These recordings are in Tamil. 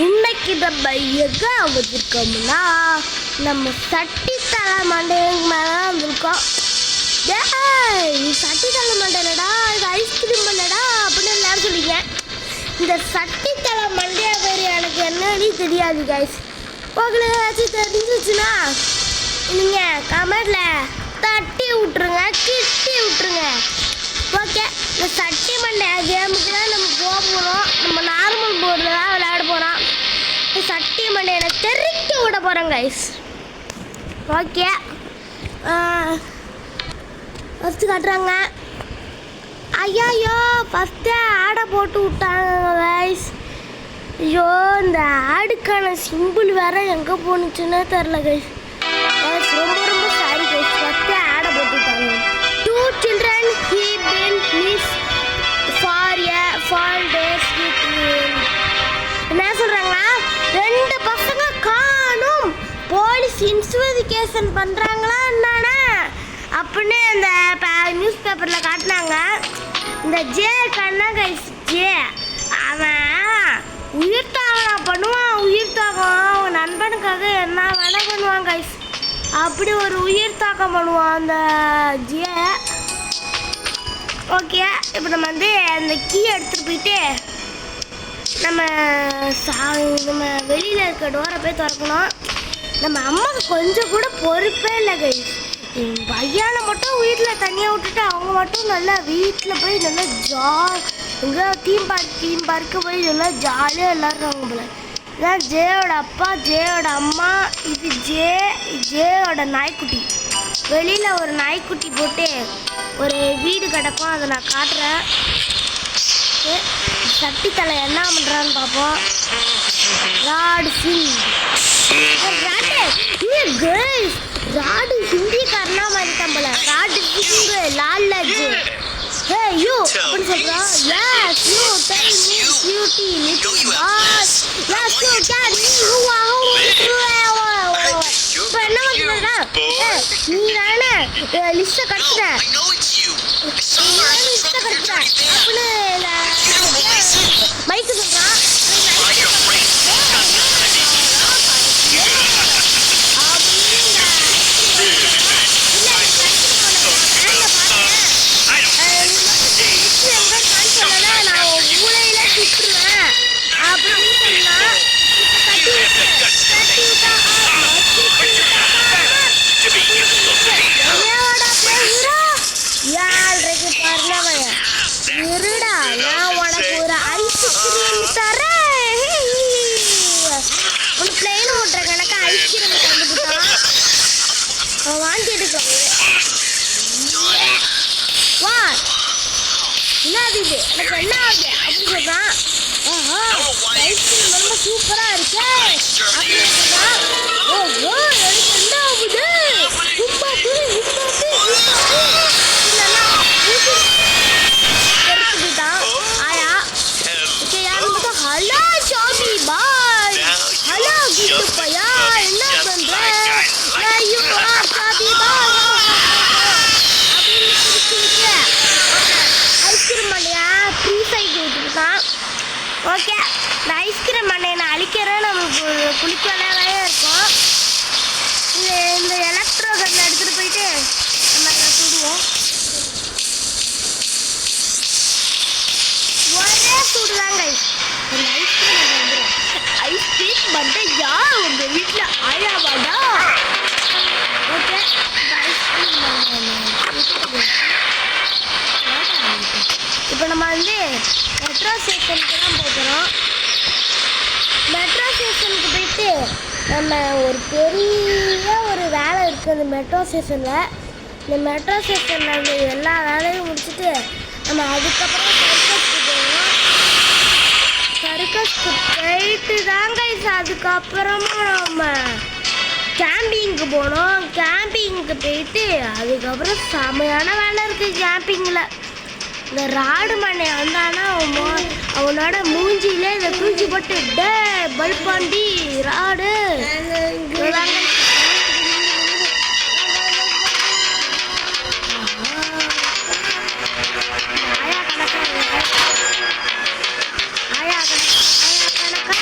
இன்னைக்கு நம்ம எங்க வந்திருக்கோம்னா நம்ம சட்டி தலை மண்டைக்கு மேலே வந்திருக்கோம். சட்டி தலை மண்டைலடா, இது ஐஸ்கிரீம் பண்ணடா அப்படின்னு எல்லாரும் சொல்லிங்க. இந்த சட்டி தலை மண்டையா பேர் எனக்கு என்னன்னு தெரியாது கைஸ். உங்களுக்கு ஏதாச்சும் தெரிஞ்சிச்சுன்னா நீங்கள் கமெண்டில் தட்டி விட்ருங்க, கிட்டி விட்ருங்க. ஓகே, இந்த சட்டி மண்டை கேமுக்கு தான் நம்ம போக போகிறோம். நம்ம நார்மல் போர்டில் தான் விளையாட போகிறோம். இந்த சட்டி மண்டையை தெறிக்க விட போகிறோம் கைஸ். ஓகே, ஃபஸ்ட்டு காட்டுறாங்க. ஐயோ ஃபஸ்ட்டே ஆடை போட்டு விட்டாங்க கைஸ். ஐயோ, இந்த ஆடுக்கான சிம்பிள் வேறு எங்கே போணுச்சுன்னே தெரில கைஸ். ரொம்ப ரொம்ப சாரி கைஸ், ஃபஸ்ட்டே ஆடை போட்டு விட்டாங்க. 2 children he been miss for a fall days with என்ன சொல்கிறாங்கன்னா, 2 பசங்க காணும், போலீஸ் இன்வெஸ்டிகேஷன் பண்ணுறாங்களா என்னன்னா அப்படின்னு அந்த நியூஸ் பேப்பரில் காட்டினாங்க. இந்த ஜே கண்ணா கைஸ், ஜே அவன் உயிர் தாகம் பண்ணுவான். உயிர் தாகம் அவன் நண்பனுக்காக என்ன வேலை பண்ணுவான் கைஸ். அப்படி ஒரு உயிர் தாக்கம் பண்ணுவான் அந்த ஜே. ஓகே, இப்போ நம்ம வந்து அந்த கீ எடுத்துகிட்டு போயிட்டு நம்ம வெளியில் இருக்க டோரை போய் திறக்கணும். நம்ம அம்மாவுக்கு கொஞ்சம் கூட பொறுப்பே இல்லை கைஸ். என் பையனை மட்டும் வீட்டில் தனியாக விட்டுட்டு அவங்க மட்டும் நல்லா வீட்டில் போய் நல்லா எங்கே தீம் பார்க்கு போய் நல்லா ஜாலியாக விளாட்றாங்க போல. இதான் ஜேயோட அப்பா, ஜேயோட அம்மா. இது ஜேயோட நாய்க்குட்டி. வெளியில் ஒரு நாய்க்குட்டி போட்டு ஒரு வீடு கிடக்கும், அதை நான் காட்டுறேன். சட்டி தலை என்ன பண்ணுறான்னு பார்ப்போம். ராடு சிங் ராடு ஹிந்திக்காரனா மாறிட்டான் போல. ராடு சிங் லாலஜ் ஹே யூ அப்படின்னு சொல்கிறான். Yes you tell me beauty little boss. Yes you tell me who இப்போ என்ன பண்ணுறா? நீ தானே லிஸ்ட்டை கட்டுற அப்படின்னு மைக்கு சொல்கிறான். இருடா, நான் உனக்கு ஒரு ஐஸ்கிரீம் தரேன். உனக்கு பிளெயின் ஓட்டுற கணக்கு ஐஸ்கிரீம் தந்துக்கிட்டான். அவன் வாங்கி எடுக்க வா, என்னது இது, எனக்கு என்ன ஆகுது அப்படின்னு சொல்றான். ஐஸ்கிரீம் ரொம்ப சூப்பரா இருக்கு அப்படின்னு சொல்றான். ஓ எனக்கு என்ன ஆகுது, ஹலோ ஷாபி பாய், ஹலோ கிட்டு பையா, என்ன பண்ற? ஐயோ ஷாபி பாய் அப்படின்னு ஐஸ்கிரீம் மண்டையா ஃப்ரீ சைக்கிள் விட்டுருக்கான். ஓகே, இந்த ஐஸ்கிரீம் மண்டையை நான் அழிக்கிறேன். நம்மளுக்கு குளிக்க வேலையே இருக்கும். இந்த எலக்ட்ரோ கன்னை எடுத்துகிட்டு போயிட்டு நம்ம அதை சுடுவோம். ஒரே சூடுதாங்க. ஐஸ்கிரீம் மண்டையா உங்க வீட்டில் ஆயாவாடா? ஓகே, இப்போ நம்ம வந்து மெட்ரோ ஸ்டேஷனுக்கு தான் போகிறோம். மெட்ரோ ஸ்டேஷனுக்கு போயிட்டு நம்ம ஒரு பெரிய ஒரு வேலை இருக்குது அந்த மெட்ரோ ஸ்டேஷனில். இந்த மெட்ரோ ஸ்டேஷனில் எல்லா வேலையும் முடிச்சுட்டு நம்ம அதுக்கப்புறம் சர்க்கஸ்க்கு போகணும். சர்க்கஸ்க்கு போயிட்டு தாங்க அதுக்கப்புறமா நம்ம கேம்பிங்க்கு போனோம். கேம்பிங்க்கு போயிட்டு அதுக்கப்புறம் செமையான வேலை இருக்குது கேம்பிங்கில். இந்த ராடு மண்ணை வந்தானா அவனோட மூஞ்சியில இதை தூக்கி போட்டு டே பல்பாண்டி ராடு ஆயா கணக்கா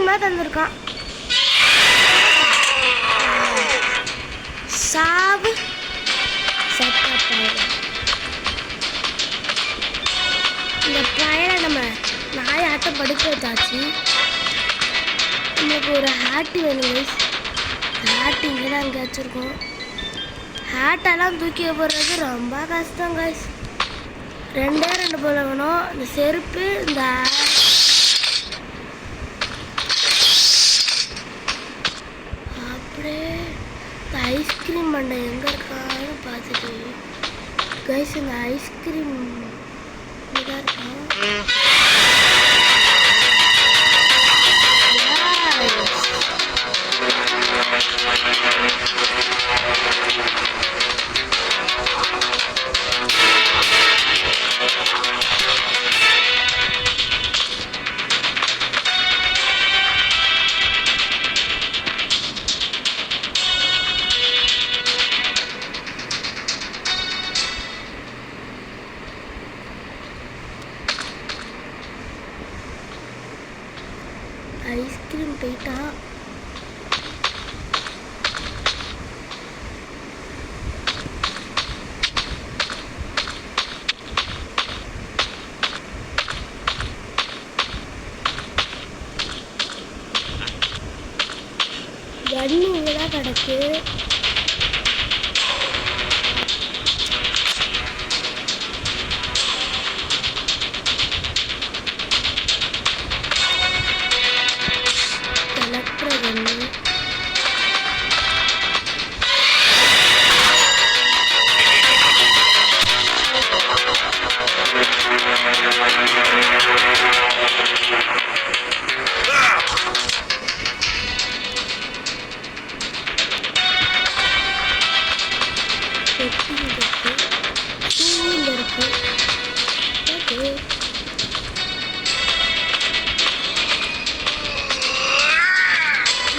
ஐஸ்கிரீமாக தந்திருக்கான். சாவு இந்த பயனை நம்ம நாயாட்டம் படுக்க வச்சாச்சு. நமக்கு ஒரு ஹேட்டு வேணும் கைஸ். ஹேட்டு இங்கே தான் அங்கே வச்சுருக்கோம். ஹேட்டெல்லாம் தூக்கி போடுறது ரொம்ப கஷ்டம் கைஸ். ரெண்டு போல வேணும். இந்த செருப்பு இந்த அப்படியே இந்த ஐஸ்கிரீம் மண்டை எங்கே இருக்கான்னு பார்த்துட்டு கைஸ் இந்த ஐஸ்கிரீம் இதாக இருக்கும். ஐஸ்கிரீம் போயிட்டா கண்ணு இங்கதான் கிடக்கு.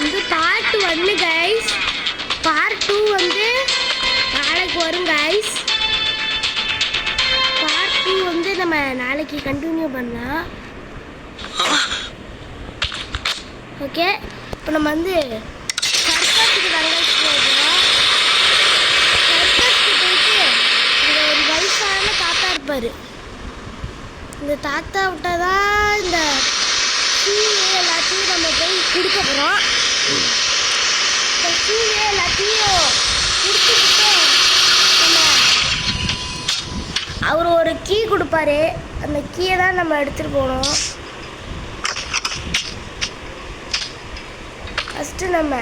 இது பார்ட் 1 கைஸ். பார்ட் 2 வந்து நாளைக்கு வரும் கைஸ். பார்ட் 2 வந்து நம்ம நாளைக்கு கண்டினியூ பண்ணலாம். ஓகே, இப்போ நம்ம வந்து சர்க்கஸுக்கு கைஸ் போகிறோம். சர்க்கஸுக்கு போயிட்டு இங்கே ஒரு வயசான தாத்தா இருப்பார். இந்த தாத்தா விட்டாதான் இந்த எல்லாத்தையும் நம்ம போய் கொடுக்க போகிறோம். இந்த சூழ் எல்லாத்தையும் கொடுத்துக்கிட்டு நம்ம அவர் ஒரு கீ கொடுப்பாரு. அந்த கீயை தான் நம்ம எடுத்துகிட்டு போகணும். ஃபஸ்ட்டு நம்ம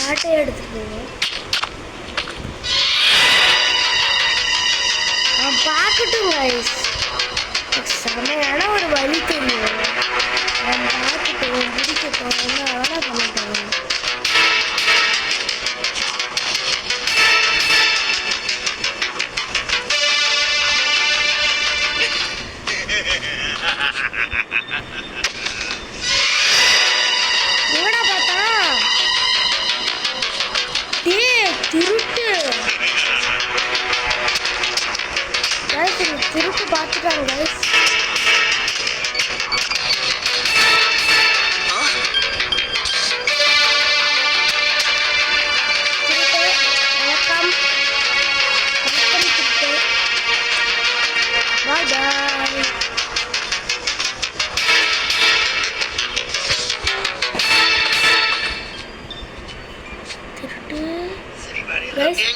ஆட்டையை எடுத்துகிட்டு போகணும். பார்க்கட்டும் கைஸ், செமையான ஒரு வழி தெரியும். பார்த்துட்டோம் முடிக்கட்டும் என்ன வேணால் பண்ணிட்டோம். எங்கடா பார்த்தா திருட்டு திருட்டு பார்த்துட்டாங்க கைஸ்.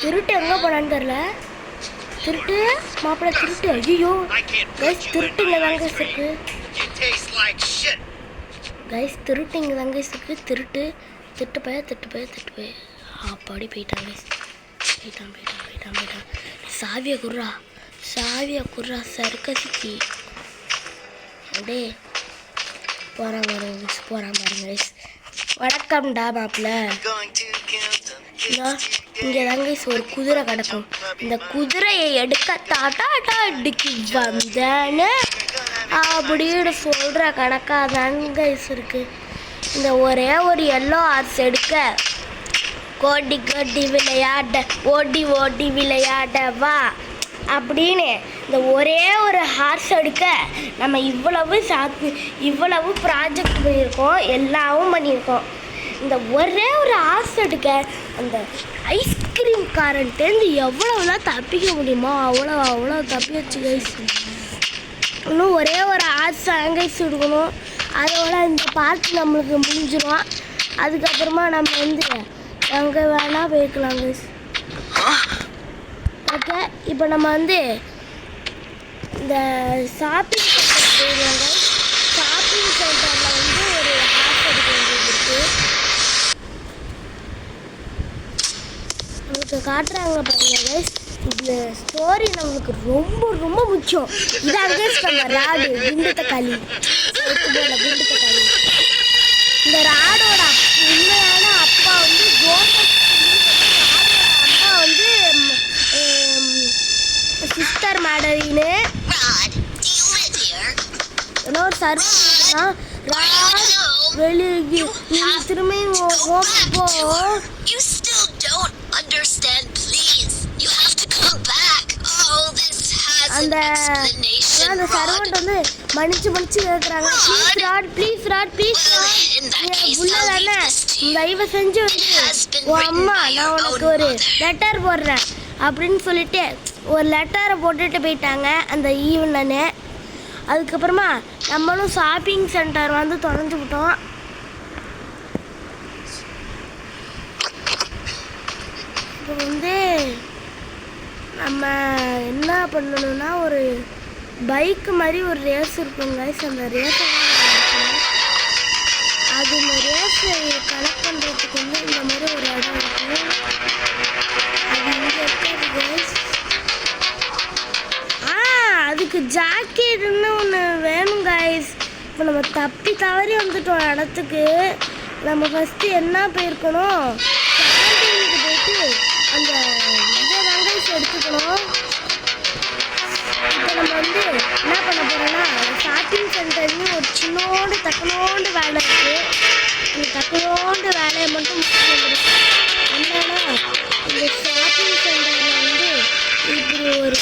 திருட்டு எங்கே போனான்னு தெரியல. திருட்டு மாப்பிள்ளை திருட்டு. ஐயோ கைஸ், திருட்டு இங்கே தாங்க இருக்கு கைஸ். திருட்டு இங்கே தாங்க இருக்கு. திருட்டு திட்டு போய் அப்படி போயிட்டான் கைஸ். போயிட்டான். சாவியை குர்ரா சர்க்கஸுக்கு அப்படியே போகிறான் பாருங்க கைஸ். வணக்கம்டா மாப்பிள்ளை. இங்கே தாங்க ஒரு குதிரை கிடக்கும். இந்த குதிரையை எடுக்க தாட்டா அடிக்கி வந்தேன்னு அப்படின்னு சொல்கிற கணக்காக தாங்க இருக்கு. இந்த ஒரே ஒரு எல்லோ ஹார்ஸ் எடுக்க ஓடி விளையாட வா. அப்படின்னு இந்த ஒரே ஒரு ஹார்ஸ் எடுக்க நம்ம இவ்வளவு ப்ராஜெக்ட் பண்ணியிருக்கோம், எல்லாவும் பண்ணியிருக்கோம். இந்த ஒரே ஒரு ஹார்ஸ் எடுக்க அந்த ஐஸ்கிரீம் காரன்ட்டேருந்து எவ்வளோலாம் தப்பிக்க முடியுமோ அவ்வளோ தப்பிச்சு கைஸ். இன்னும் ஒரே ஒரு ஹார்ஸ் கைஸ் எடுக்கணும். அதோட இந்த பார்ட் நம்மளுக்கு முடிஞ்சிடும். அதுக்கப்புறமா நம்ம எங்கே வேணால் போய்க்கலாம் கைஸ். ஓகே, இப்போ நம்ம இந்த ஷாப்பிங் சென்டர் போயிடுவாங்க. ஷாப்பிங் சென்டரில் ஒரு ஹார்ஸ் எடுக்க வேண்டியது இருக்குது. உங்களுக்கு காட்டுறாங்க பாருங்க கைஸ். இந்த ஸ்டோரி நம்மளுக்கு ரொம்ப ரொம்ப முக்கியம். இதான் கைஸ் நம்ம ராடு குண்டு தக்காளி. இந்த ராடோட உண்மையான அப்பா ஜோசப். ராடோட அம்மா சிஸ்டர் மேடரின்னு ஒரு சர்வா. வெளியே திரும்பி போ. அந்த சர்வன்ட் மன்னிச்சு கேட்குறாங்க. ப்ளீஸ் ராட் புள்ள தானே, தயவு செஞ்சு உன் அம்மா நான் உனக்கு ஒரு லெட்டர் போடுறேன் அப்படின்னு சொல்லிட்டு ஒரு லெட்டரை போட்டுட்டு போயிட்டாங்க அந்த ஈவனு. அதுக்கப்புறமா நம்மளும் ஷாப்பிங் சென்டர் தொலைஞ்சு விட்டோம். இப்போ நம்ம என்ன பண்ணணும்னா ஒரு பைக்கு மாதிரி ஒரு ரேஸ் இருக்கும் கைஸ். அந்த ரேஸை இந்த ரேஸை கனெக்ட் பண்ணுறதுக்கு இந்த மாதிரி ஒரு இடம் இருக்கும். அது இங்கே இருக்காது கைஸ். அதுக்கு ஜாக்கெட்டுன்னு ஒன்று வேணும் கைஸ். இப்போ நம்ம தப்பி தவறி வந்துட்டோம் இடத்துக்கு. நம்ம ஃபஸ்ட்டு என்ன போயிருக்கணும், கேண்டீனுக்கு போயிட்டு அந்த கைஸ் எடுத்துக்கணும். இப்போ நம்ம என்ன பண்ண போகிறோன்னா ஷாப்பிங் சென்டர்லேயும் ஒரு சின்னோண்டு தக்கனோண்டு வேலை இருக்குது. அந்த தக்கனோண்டு வேலையை மட்டும் முடிச்சுக்கணும். என்னன்னா இந்த ஷாப்பிங் சென்டரில் இப்படி ஒரு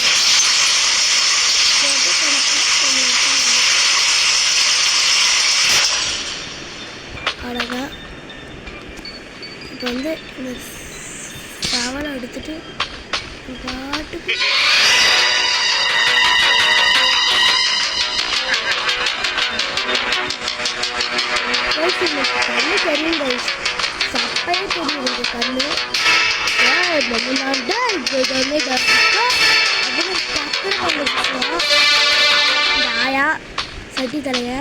அவ்வளோதான். இப்போ இந்த டவலை எடுத்துட்டு பாட்டுக்கு கண்ணு தெரியும் கைஸ். சப்பையே தெரியும் இந்த கண்ணு. இந்த ஆயா சட்டி தலைய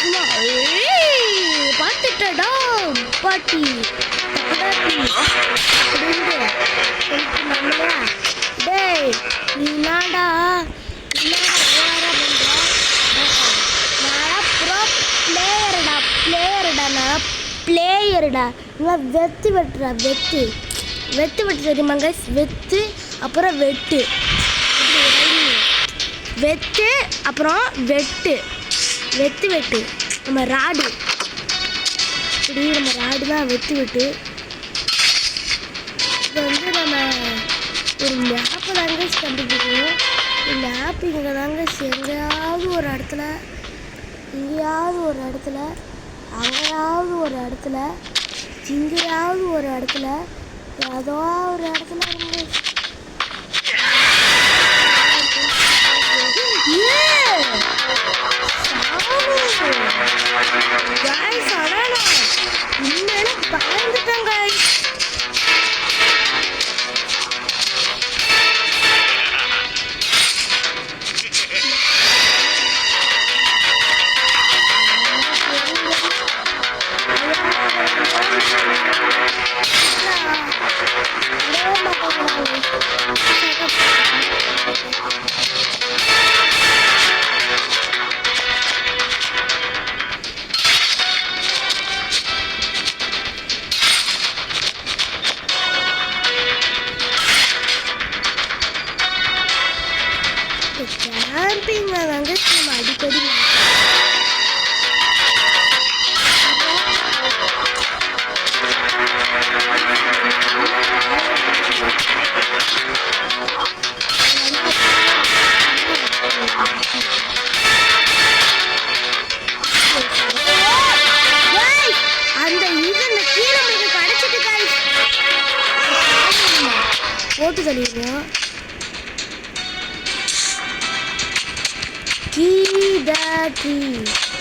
சும்மா பார்த்துட்டா பாட்டி அப்படின்னு சொல்லிட்டு நம்மளா டேய் நீ நாடா பிளேயருடா நல்லா வெத்து வெட்டுறா. வெட்டு தெரியுமா கைஸ்? வெத்து அப்புறம் வெட்டு அப்புறம் வெட்டு நம்ம ராடு. இப்படி நம்ம ராடு தான் வெட்டு. இப்போ நம்ம ஒரு மேப்பை தாங்க கண்டுபிடிக்கணும். இந்த மேப் இங்கே தாங்க எங்கேயாவது ஒரு இடத்துல, இங்கேயாவது ஒரு இடத்துல, அங்கேயாவது ஒரு இடத்துல, இங்கேயாவது ஒரு இடத்துல, ஏதோ ஒரு இடத்துல இருந்து பயந்துட்டேன் guys. கேம்பிங் வந்து நம்ம அடிக்கடி எடுத்துக்கணும். Key the tree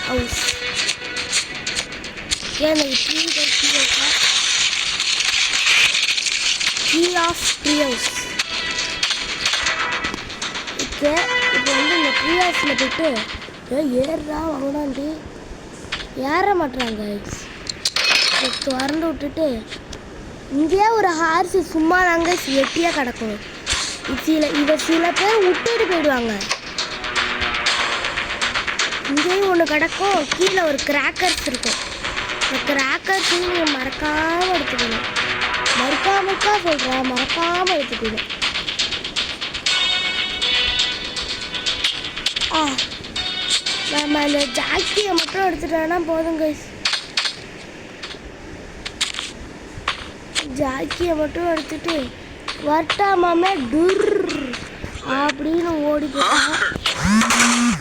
house. ஏன் கீ த ட்ரீ ஹவுஸா? Key of tree house. Okay, இப்போ வந்து இந்த ட்ரீ ஹவுஸில் போய்ட்டு ஏறுறா வாங்கடாண்டி ஏற மாட்டுறாங்க. திறந்து விட்டுட்டு இங்கேயே ஒரு ஹார்ஸ் சும்மா நாங்க வெட்டியாக கிடக்கும். சில பேர் விட்டுட்டு போயிடுவாங்க. இங்கேயும் ஒன்று கிடக்கும். கீழே ஒரு கிராக்கர்ஸ் இருக்கும். இந்த கிராக்கர்ஸையும் நீங்கள் மறக்காமல் எடுத்துக்கணும். மறக்காமக்கா சொல்கிறேன், மறக்காமல் எடுத்துக்கணும். நம்ம அந்த ஜாக்கியை மட்டும் எடுத்துட்டோன்னா போதும் கைஸ். ஜாக்கியை மட்டும் எடுத்துட்டு வரட்டாமாமே டுர் அப்படின்னு ஓடி போட்டான்.